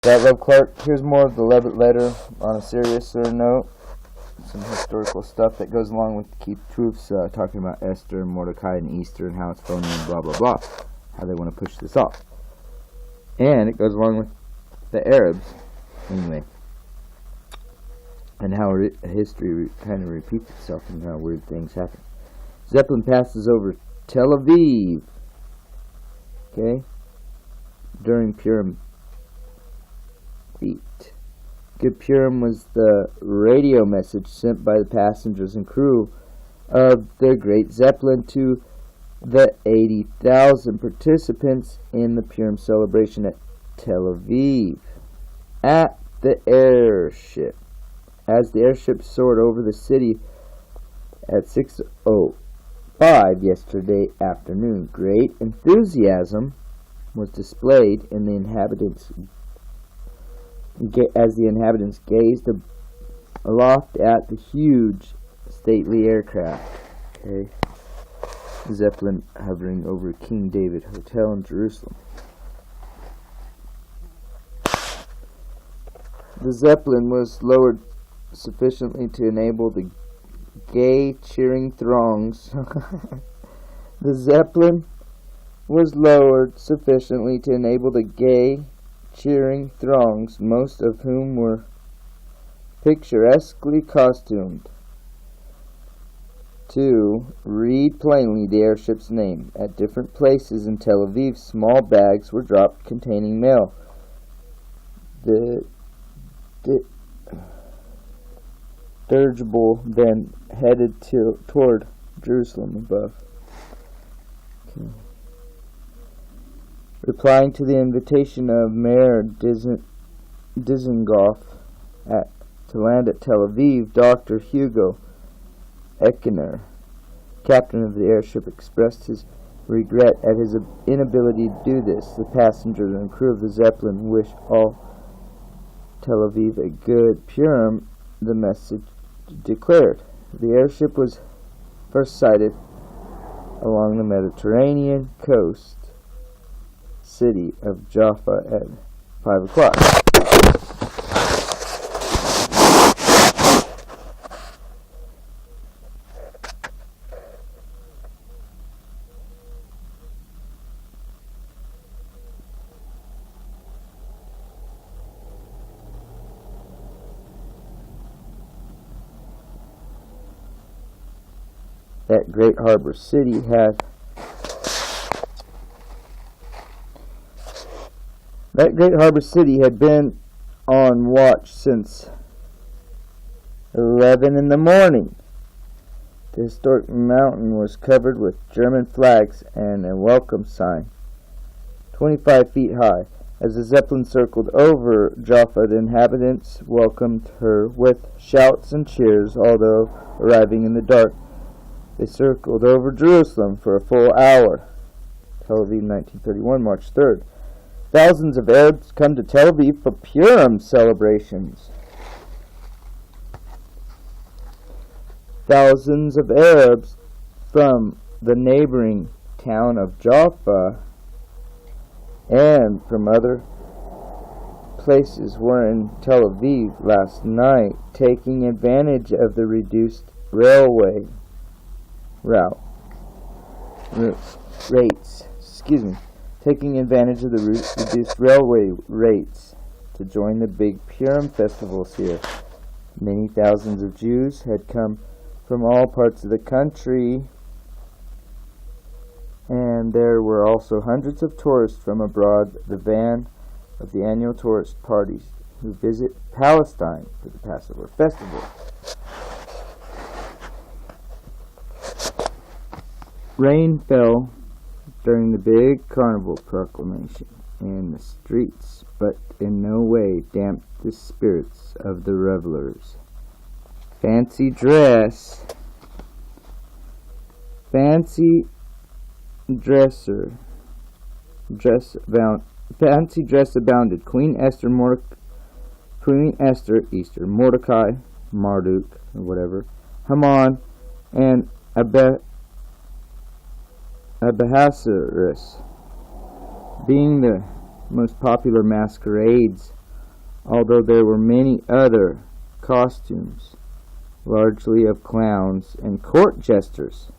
That Love Clark. Here's more of the Levitt letter on a seriouser note. Some historical stuff that goes along with Keith Truth's talking about Esther and Mordecai and Easter and how it's phony and blah blah blah. How they want to push this off. And it goes along with the Arabs, anyway. And how history kind of repeats itself and how weird things happen. Zeppelin passes over Tel Aviv. Okay? During Purim beat. Good Purim was the radio message sent by the passengers and crew of the Great Zeppelin to the 80,000 participants in the Purim celebration at Tel Aviv. At the airship. As the airship soared over the city at 6:05 yesterday afternoon, great enthusiasm was displayed in the inhabitants as the inhabitants gazed aloft at the huge, stately aircraft. Okay, Zeppelin hovering over King David Hotel in Jerusalem. The Zeppelin was lowered sufficiently to enable the gay, cheering throngs. The Zeppelin was lowered sufficiently to enable the gay, cheering throngs, most of whom were picturesquely costumed, to read plainly the airship's name. At different places in Tel Aviv, small bags were dropped containing mail. The dirigible then headed toward Jerusalem above. Okay. Replying to the invitation of Mayor Dizengoff to land at Tel Aviv, Dr. Hugo Eckner, captain of the airship, expressed his regret at his inability to do this. The passengers and crew of the Zeppelin wish all Tel Aviv a good Purim, the message declared. The airship was first sighted along the Mediterranean coast city of Jaffa at 5 o'clock. That great harbor city had been on watch since 11 in the morning. The historic mountain was covered with German flags and a welcome sign, 25 feet high. As the Zeppelin circled over Jaffa, the inhabitants welcomed her with shouts and cheers, although arriving in the dark. They circled over Jerusalem for a full hour. Tel Aviv, 1931, March 3rd. Thousands of Arabs come to Tel Aviv for Purim celebrations. Thousands of Arabs from the neighboring town of Jaffa and from other places were in Tel Aviv last night, taking advantage of the reduced railway rates. Taking advantage of the reduced railway rates to join the big Purim festivals here. Many thousands of Jews had come from all parts of the country, and there were also hundreds of tourists from abroad, the van of the annual tourist parties who visit Palestine for the Passover festival. Rain fell during the big carnival proclamation in the streets, but in no way damped the spirits of the revelers. Fancy dress abounded. Queen Esther, Easter, Mordecai, Marduk, or whatever, Haman, and Ahasuerus being the most popular masquerades although there were many other costumes, largely of clowns and court jesters.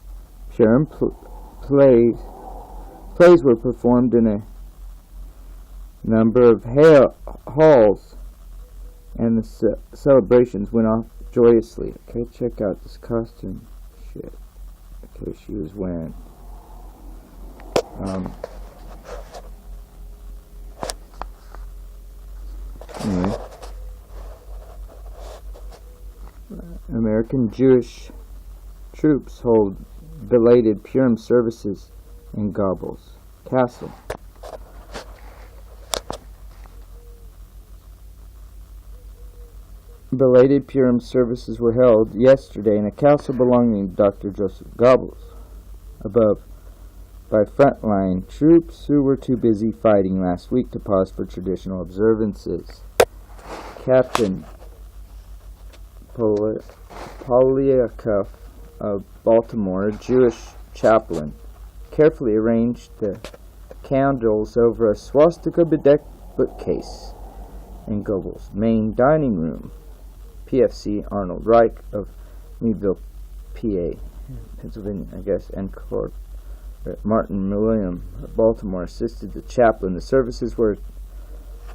Purim plays were performed in a number of halls, and the celebrations went off joyously. Okay, check out this costume. Shit. Okay, she was wearing anyway, American Jewish troops hold belated Purim services in Gobbles Castle. Belated Purim services were held yesterday in a castle belonging to Dr. Joseph Goebbels, above by frontline troops who were too busy fighting last week to pause for traditional observances. Captain Polyakov of Baltimore, a Jewish chaplain, carefully arranged the candles over a swastika-bedecked bookcase in Goebbels' main dining room. PFC Arnold Reich of Meadville, PA, Pennsylvania, I guess, and Corp. Martin William of Baltimore assisted the chaplain. The services were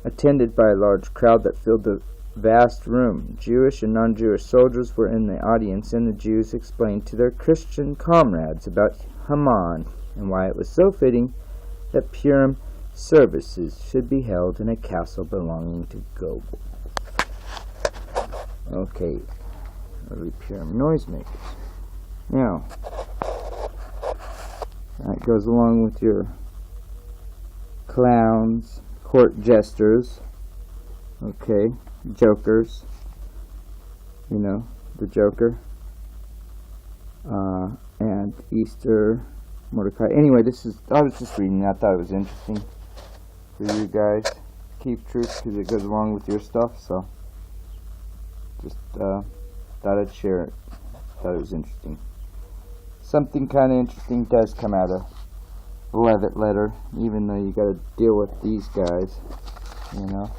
attended by a large crowd that filled the vast room. Jewish and non-Jewish soldiers were in the audience, and the Jews explained to their Christian comrades about Haman and why it was so fitting that Purim services should be held in a castle belonging to Goebbels. Okay, early Purim noisemakers. Now, that goes along with your clowns, court jesters, okay, jokers, you know, the Joker, and Easter, Mordecai. Anyway, I was just reading that. I thought it was interesting for you guys. Keep truth because it goes along with your stuff, so just thought I'd share it. Thought it was interesting. Something kind of interesting does come out of the Levitt letter, even though you got to deal with these guys, you know.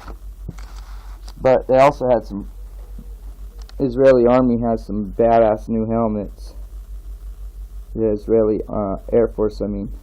But they also had some, Israeli army has some badass new helmets. The Israeli Air Force, I mean.